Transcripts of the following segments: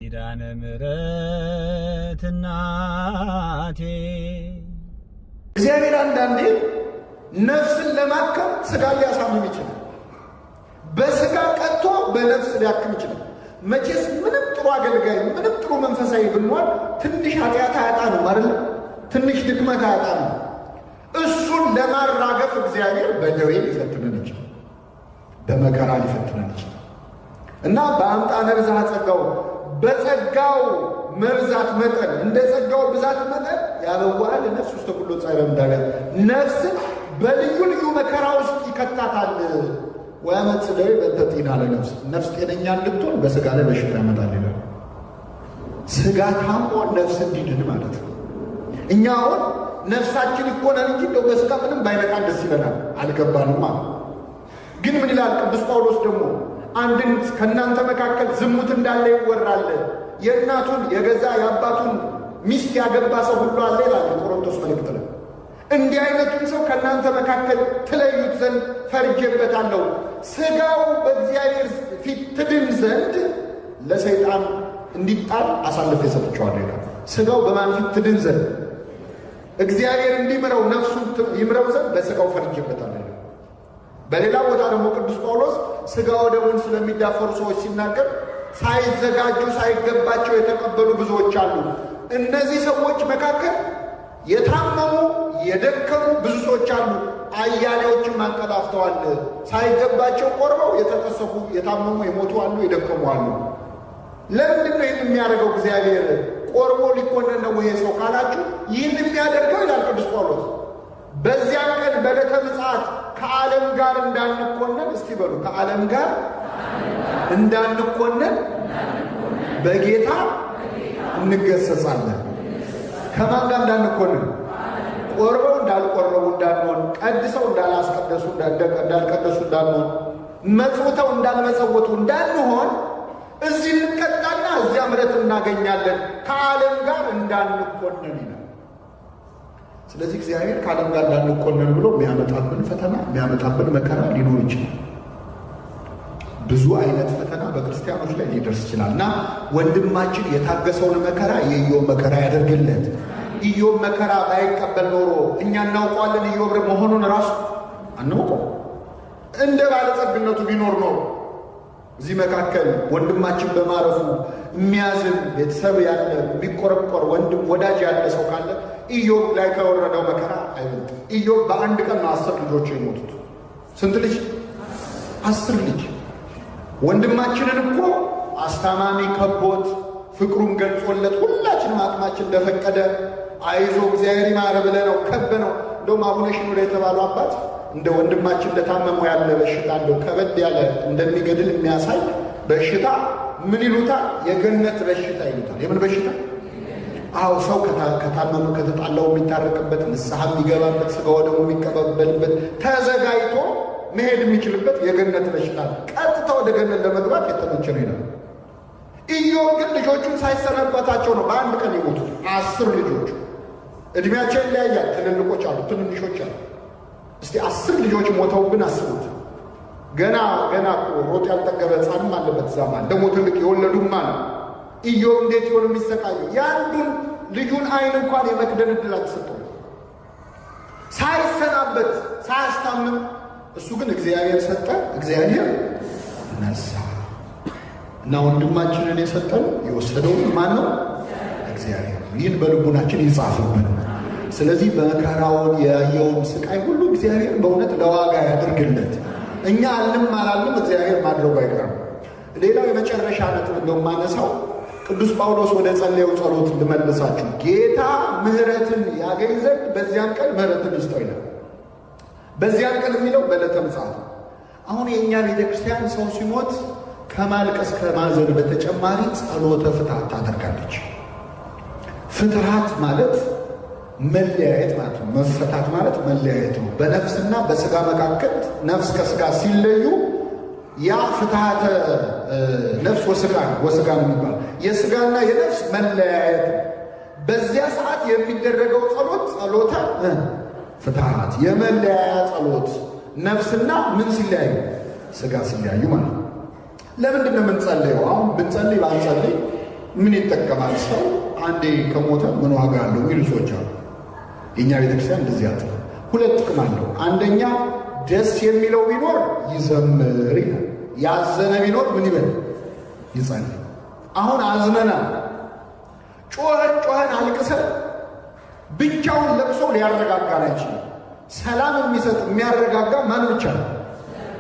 ኪዳነ ምሕረት እናቴ እግዚአብሔር አንዳንዴ ነፍስን ለማከም ስጋ ሊያሳምም ይችላል። በስጋ ቀጥቶ በነፍስ ሊያክም ይችላል። መቼስ ምንም ጥሩ አገልጋይ ምንም ጥሩ መንፈሳዊ ብንሆን ትንሽ ኃጢአት አያጣንም አይደል? ትንሽ ድክመት አያጣንም። እሱን ለማራገፍ እግዚአብሔር በደዌ ሊፈትነን ይችላል፣ በመከራ ሊፈትነን ይችላል እና በአምጣነ ብዝኃ ጸጋው በጸጋው መብዛት መጠን እንደ ጸጋው ብዛት መጠን ያበዋል ነፍስ ውስጥ ሁሉ ጻይረ እንዳለ ነፍስን በልዩ ልዩ መከራ ውስጥ ይከታታል። ወያመጽ ደዌ በእንተ ጤና ለነፍስ ነፍስ ጤነኛ እንድትሆን በስጋ ላይ በሽታ ያመጣል ይላል። ስጋ ታሞ ነፍስ እንዲድን ማለት ነው። እኛ አሁን ነፍሳችን ይኮናል እንጂ እንደው በስጋ ምንም ባይነቃን ደስ ይለናል። አልገባንም ማለት ግን ምን ይላል ቅዱስ ጳውሎስ ደግሞ አንድን ከእናንተ መካከል ዝሙት እንዳለ ይወራል፣ የእናቱን የገዛ የአባቱን ሚስት ያገባ ሰው ሁሉ አለ ይላል ቆሮንቶስ መልእክት ላይ። እንዲህ አይነቱን ሰው ከእናንተ መካከል ትለዩት ዘንድ ፈርጄበታለሁ። ስጋው በእግዚአብሔር ፊት ትድን ዘንድ ለሰይጣን እንዲጣል አሳልፌ ሰጥቼዋለሁ ይላል። ስጋው በማን ፊት ትድን ዘንድ? እግዚአብሔር እንዲምረው ነፍሱን ይምረው ዘንድ በስጋው ፈርጄበታለሁ። በሌላ ቦታ ደግሞ ቅዱስ ጳውሎስ ስጋ ወደሙን ስለሚዳፈሩ ሰዎች ሲናገር ሳይዘጋጁ ሳይገባቸው የተቀበሉ ብዙዎች አሉ። እነዚህ ሰዎች መካከል የታመሙ የደከሙ ብዙ ሰዎች አሉ፣ አያሌዎችም አንቀላፍተዋል። ሳይገባቸው ቆርበው የተቀሰፉ የታመሙ የሞቱ አሉ፣ የደከሙ አሉ። ለምንድን ነው ይህን የሚያደርገው እግዚአብሔር? ቆርቦ ሊኮነን ነው ይሄ ሰው ካላችሁ ይህን የሚያደርገው ይላል ቅዱስ ጳውሎስ በዚያን ቀን በዕለተ ምጽአት ከዓለም ጋር እንዳንኮነን፣ እስቲ በሉ ከዓለም ጋር እንዳንኮነን በጌታ እንገሰጻለን። ከማን ጋር እንዳንኮነን? ቆርበው እንዳልቆረቡ እንዳንሆን፣ ቀድሰው እንዳላስቀደሱ እንዳልቀደሱ እንዳንሆን፣ መጽውተው እንዳልመጸወቱ እንዳንሆን እዚህ እንቀጣና እዚያ ምሕረት እናገኛለን። ከዓለም ጋር እንዳንኮነን ይላል። ስለዚህ እግዚአብሔር ከዓለም ጋር እንዳንኮነን ብሎ የሚያመጣብን ፈተና የሚያመጣብን መከራ ሊኖር ይችላል። ብዙ አይነት ፈተና በክርስቲያኖች ላይ ሊደርስ ይችላል እና ወንድማችን የታገሰውን መከራ የኢዮብ መከራ ያደርግለት። ኢዮብ መከራ ባይቀበል ኖሮ እኛ እናውቀዋለን ኢዮብ መሆኑን ራሱ አናውቀው። እንደ ባለጸግነቱ ቢኖር ኖሮ እዚህ መካከል ወንድማችን በማረፉ የሚያዝን ቤተሰብ ያለ የሚቆረቆር ወንድም ወዳጅ ያለ ሰው ካለ ኢዮብ ላይ ከወረደው መከራ አይበልጥም። ኢዮብ በአንድ ቀን ነው 10 ልጆች የሞቱት። ስንት ልጅ? 10 ልጅ። ወንድማችንን እኮ አስታማሚ ከቦት ፍቅሩን ገልጾለት ሁላችንም አቅማችን እንደፈቀደ አይዞ እግዚአብሔር ይማረ ብለነው ከበነው። እንደውም አቡነ ሽኖዳ የተባሉ አባት እንደ ወንድማችን እንደታመመው ያለ በሽታ እንደው ከበድ ያለ እንደሚገድል የሚያሳይ በሽታ ምን ይሉታል? የገነት በሽታ ይሉታል። የምን በሽታ? አዎ ሰው ከታመመ ከተጣላው የሚታረቅበት፣ ንስሐ የሚገባበት፣ ስጋ ወደሙ የሚቀበልበት ተዘጋጅቶ መሄድ የሚችልበት የገነት በሽታ ቀጥታ ወደ ገነት ለመግባት የተመቸ ነው ይላል። ኢዮብ ግን ልጆቹን ሳይሰናበታቸው ነው በአንድ ቀን የሞቱት 10 ልጆቹ። እድሜያቸው ይለያያል። ትልልቆች አሉ፣ ትንንሾች አሉ። እስቲ 10 ልጆች ሞተውብን አስቡት። ገና ሮጥ ያልጠገበ ሕፃንም አለበት ዛማ ደግሞ ትልቅ የወለዱማ ነው። ኢዮብ እንዴት ይሆን የሚሰቃየው? የአንዱን ልጁን አይን እንኳን የመክደን ዕድል አልተሰጠው ሳይሰናበት ሳያስታምም። እሱ ግን እግዚአብሔር ሰጠ፣ እግዚአብሔር ነሳ እና ወንድማችንን የሰጠን የወሰደውን ማን ነው? እግዚአብሔር። ይህን በልቡናችን ይጻፍብን። ስለዚህ በመከራውን ያየውን ስቃይ ሁሉ እግዚአብሔር በእውነት ለዋጋ ያድርግለት። እኛ አልም አላልም እግዚአብሔር ማድረጉ አይቀርም። ሌላው የመጨረሻ ነጥብ እንደው ማነሳው ቅዱስ ጳውሎስ ወደ ጸለየው ጸሎት ልመልሳችሁ። ጌታ ምሕረትን ያገኝ ዘንድ በዚያን ቀን ምሕረትን ይስጠው ይላል። በዚያን ቀን የሚለው በዕለተ ምጽአት። አሁን የእኛ ቤተክርስቲያን ሰው ሲሞት ከማልቀስ ከማዘን በተጨማሪ ጸሎተ ፍትሐት ታደርጋለች። ፍትሐት ማለት መለያየት ማለት ነው። መፈታት ማለት መለያየት ነው። በነፍስና በስጋ መካከል ነፍስ ከስጋ ሲለዩ ያ ፍትሐተ ነፍስ ወስጋ ነው የሚባል የስጋና የነፍስ መለያየት ነው። በዚያ ሰዓት የሚደረገው ጸሎተ ፍትሐት፣ የመለያያ ጸሎት ነፍስና ምን ሲለያዩ? ስጋ ሲለያዩ ማለት ነው። ለምንድን ነው የምንጸልየው? አሁን ብንጸልይ ባንጸልይ ምን ይጠቀማል ሰው አንዴ ከሞተ ምን ዋጋ አለው የሚሉ ሰዎች አሉ። የእኛ ቤተክርስቲያን እንደዚህ አለ። ሁለት ጥቅም አለው። አንደኛ ደስ የሚለው ቢኖር ይዘምር ይላል። ያዘነ ቢኖር ምን ይበል? ይጸልይ። አሁን አዝነናል፣ ጮኸን አልቅሰን ብቻውን ለቅሶ ሊያረጋጋን አይችልም። ሰላም የሚሰጥ የሚያረጋጋ ማን ብቻ ነው?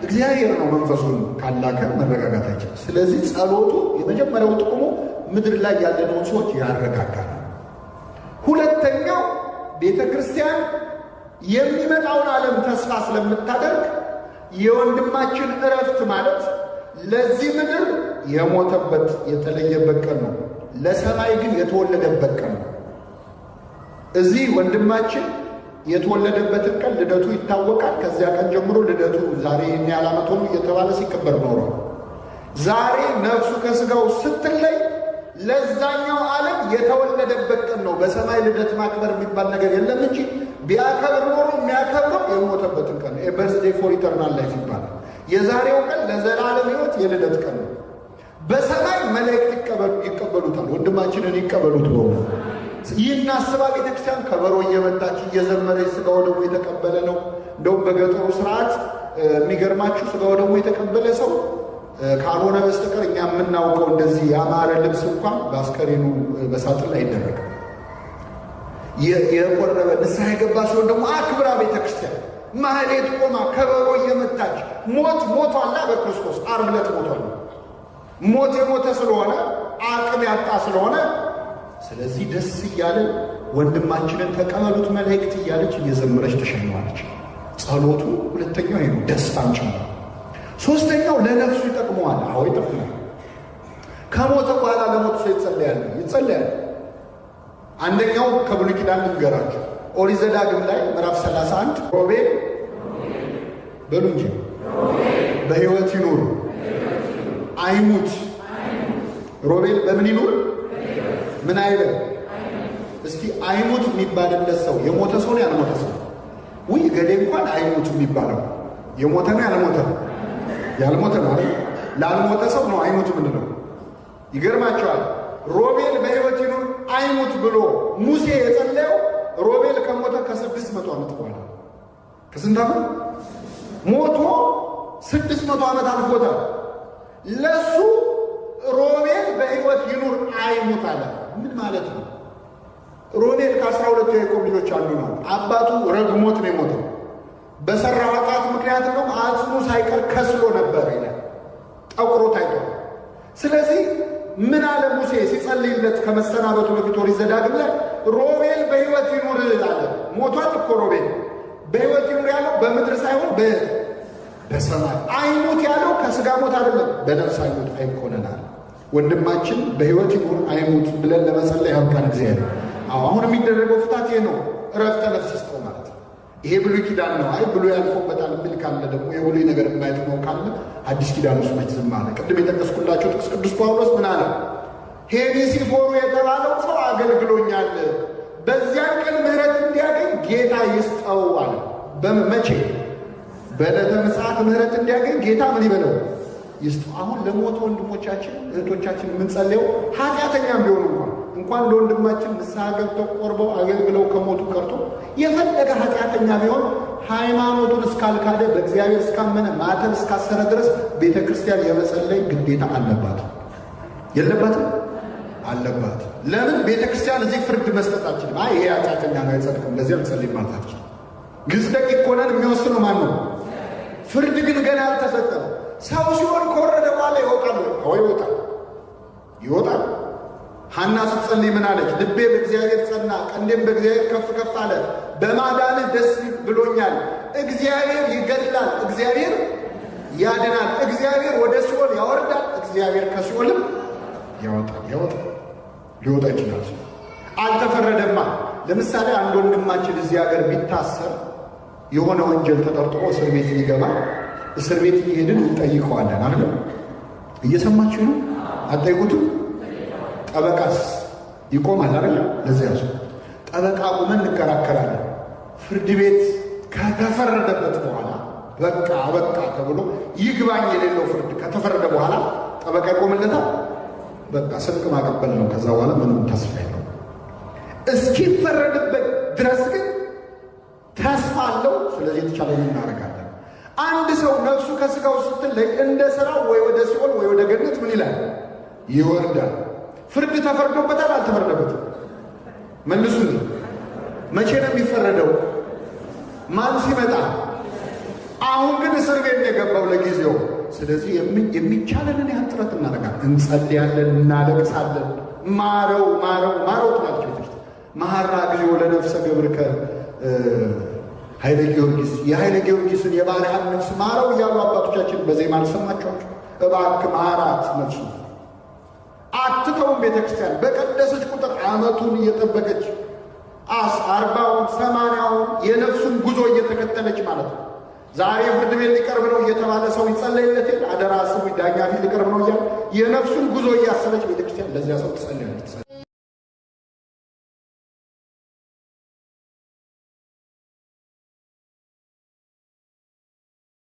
እግዚአብሔር ነው። መንፈሱን ካላከ መረጋጋት አይችልም። ስለዚህ ጸሎቱ የመጀመሪያው ጥቅሙ ምድር ላይ ያለነውን ሰዎች ያረጋጋል። ሁለተኛው ቤተ ክርስቲያን የሚመጣውን ዓለም ተስፋ ስለምታደርግ የወንድማችን እረፍት ማለት ለዚህ ምድር የሞተበት የተለየበት ቀን ነው፣ ለሰማይ ግን የተወለደበት ቀን ነው። እዚህ ወንድማችን የተወለደበትን ቀን ልደቱ ይታወቃል። ከዚያ ቀን ጀምሮ ልደቱ ዛሬ ይህን ያህል ዓመት ሆኖ እየተባለ ሲከበር ኖሯል። ዛሬ ነፍሱ ከስጋው ስትለይ ለዛኛው ዓለም የተወለደበት ቀን ነው። በሰማይ ልደት ማክበር የሚባል ነገር የለም እንጂ ቢያከብር ኖሮ የሚያከብረው የሞተበትን ቀን ነው። በርዝዴይ ፎር ኢተርናል ላይፍ ይባላል። የዛሬው ቀን ለዘላለም ሕይወት የልደት ቀን ነው። በሰማይ መላእክት ይቀበሉታል። ወንድማችንን ይቀበሉት ነው። ይህን አስባ ቤተክርስቲያን ከበሮ እየመታች እየዘመረች ስጋው ደግሞ የተቀበለ ነው። እንደውም በገጠሩ ስርዓት የሚገርማችሁ ስጋው ደግሞ የተቀበለ ሰው ካልሆነ በስተቀር እኛ የምናውቀው እንደዚህ ያማረ ልብስ እንኳን በአስከሬኑ በሳጥን ላይ አይደረግም። የቆረበ ንስሐ የገባ ሲሆን ደግሞ አክብራ ቤተክርስቲያን ማህሌት ቆማ ከበሮ እየመታች ሞቷላ በክርስቶስ ዓርብ ዕለት ሞቷል። ሞት የሞተ ስለሆነ አቅም ያጣ ስለሆነ ስለዚህ ደስ እያለ ወንድማችንን ተቀበሉት መላእክት እያለች እየዘመረች ተሸኘዋለች። ጸሎቱ ሁለተኛው ይሄ ደስታን ጭምር። ሶስተኛው ለነፍሱ ይጠቅመዋል። አዎ ይጠቅማል። ከሞተ በኋላ ለሞት ሰው ይጸልያል። አንደኛው ከብሉይ ኪዳን ልንገራችሁ። ኦሪት ዘዳግም ላይ ምዕራፍ 31 ሮቤል በሉ እንጂ በሕይወት ይኑር አይሙት። ሮቤል በምን ይኑር? ምን አይበል? እስቲ አይሙት የሚባልለት ሰው የሞተ ሰው ነው ያልሞተ ሰው? ውይ ገሌ እንኳን አይሙት የሚባለው የሞተ ነው ያልሞተ? ያልሞተ ነው አይደል? ላልሞተ ሰው ነው አይሙት ምንለው። ይገርማቸዋል። ሮቤል በሕይወት ይኑር አይሙት ብሎ ሙሴ የጸለየው ሮቤል ከሞተ ከ600 ዓመት በኋላ። ከስንት ዓመት ሞቶ? 600 ዓመት አልፎታል። ለሱ ሮቤል በሕይወት ይኑር አይሙት አለ። ምን ማለት ነው? ሮቤል ከ12 የያዕቆብ ልጆች አንዱ ነው። አባቱ ረግሞት ነው የሞተው። በሠራው ኃጢአት ምክንያት ነው። አጽሙ ሳይቀር ከስሎ ነበር ይላል፣ ጠቁሮ ታይቷል። ስለዚህ ምን አለ ሙሴ ሲጸልይለት ከመሰናበቱ በፊት ኦሪት ዘዳግም ላይ ሮቤል በሕይወት ይኑር አለ። ሞቷል እኮ ሮቤል። በሕይወት ይኑር ያለው በምድር ሳይሆን በሰማይ። አይሙት ያለው ከሥጋ ሞት አይደለም፣ በነፍስ አይሙት አይኮነናል። ወንድማችን በሕይወት ይኑር አይሙት ብለን ለመጸለይ ያብቃን እግዚአብሔር። አሁን የሚደረገው ፍታት ይሄ ነው። እረፍተ ነፍስ ይስጠው ማለት ነው። ይሄ ብሉይ ኪዳን ነው። አይ ብሉይ ያልፎበታል የሚል ካለ ደግሞ የብሉይ ነገር የማይጥመው ካለ አዲስ ኪዳን ውስጥ መች ዝም አለ? ቅድም የጠቀስኩላቸው ጥቅስ ቅዱስ ጳውሎስ ምን አለ? ሄኔሲፎሩ የተባለው ሰው አገልግሎኛል፣ በዚያን ቀን ምሕረት እንዲያገኝ ጌታ ይስጠው አለ። መቼ? በዕለተ ምጽአት ምሕረት እንዲያገኝ ጌታ ምን ይበለው? ይስጠው። አሁን ለሞቱ ወንድሞቻችን እህቶቻችን የምንጸልየው ኃጢአተኛም ቢሆኑ እንኳን ለወንድማችን ንስሐ ገብተው ቆርበው አገልግለው ከሞቱ ቀርቶ የፈለገ ኃጢአተኛ ቢሆን ሃይማኖቱን እስካልካደ በእግዚአብሔር እስካመነ ማተብ እስካሰረ ድረስ ቤተ ክርስቲያን የመጸለይ ግዴታ አለባት። የለባትም? አለባት። ለምን? ቤተ ክርስቲያን እዚህ ፍርድ መስጠታችን ይሄ ኃጢአተኛ ነው አይጸድቅም ለዚህ አልጸልይ ማለታችን። ግዝ ደቂቅ ሆነን የሚወስነው ማን ነው? ፍርድ ግን ገና አልተሰጠም። ሰው ሲሆን ከወረደ በኋላ ይወጣል ወይ? ይወጣል። ሐና ስትጸልይ ምን አለች? ልቤ በእግዚአብሔር ጸና፣ ቀንዴም በእግዚአብሔር ከፍ ከፍ አለ። በማዳንህ ደስ ብሎኛል። እግዚአብሔር ይገድላል፣ እግዚአብሔር ያድናል። እግዚአብሔር ወደ ሲኦል ያወርዳል፣ እግዚአብሔር ከሲኦልም ያወጣል። ሊወጣ ይችላል። አልተፈረደማ። ለምሳሌ አንድ ወንድማችን እዚህ ሀገር ቢታሰር የሆነ ወንጀል ተጠርጥሮ እስር ቤት ይገባል። እስር ቤት እየሄድን እንጠይቀዋለን አይደል? እየሰማችሁ ነው? አጠይቁትም? ጠበቃስ ይቆማል አይደል? ለዚያ ሰው ጠበቃ ቁመን እንከራከራለን። ፍርድ ቤት ከተፈረደበት በኋላ በቃ ተብሎ ይግባኝ የሌለው ፍርድ ከተፈረደ በኋላ ጠበቃ ይቆምለታል? በቃ ስንቅ ማቀበል ነው። ከዛ በኋላ ምንም ተስፋ የለው። እስኪፈረድበት ድረስ ግን ተስፋ አለው። ስለዚህ የተቻለንን እናደርጋለን። አንድ ሰው ነፍሱ ከስጋው ስትለይ እንደ ሥራው ወይ ወደ ሲኦል ወይ ወደ ገነት ምን ይላል? ይወርዳል። ፍርድ ተፈርዶበታል? አልተፈረደበትም? መልሱልኝ። መቼ ነው የሚፈረደው? ማን ሲመጣ? አሁን ግን እስር ቤት የገባው ለጊዜው። ስለዚህ የሚቻለንን ያህል ጥረት እናደርጋለን፣ እንጸልያለን፣ እናለቅሳለን። ማረው ማረው ማረው ትላለች ቤተክርስቲያን። መሐራ ጊዜው ለነፍሰ ገብርከ ኃይለ ጊዮርጊስ፣ የኃይለ ጊዮርጊስን የባሪያህን ነፍስ ማረው እያሉ አባቶቻችን በዜማ አልሰማችኋቸው? እባክህ ማራት ነፍሱ። አትተውም ቤተክርስቲያን በቀደሰች ቁጥር ዓመቱን እየጠበቀች 40ውን 80ውን የነፍሱን ጉዞ እየተከተለች ማለት ነው። ዛሬ ፍርድ ቤት ሊቀርብ ነው እየተባለ ሰው ይጸለይለት የለ? አደራ ስሙ ዳኛ ፊት ሊቀርብ ነው እያለ የነፍሱን ጉዞ እያሰበች ቤተክርስቲያን ለዚያ ሰው ትጸልያለች።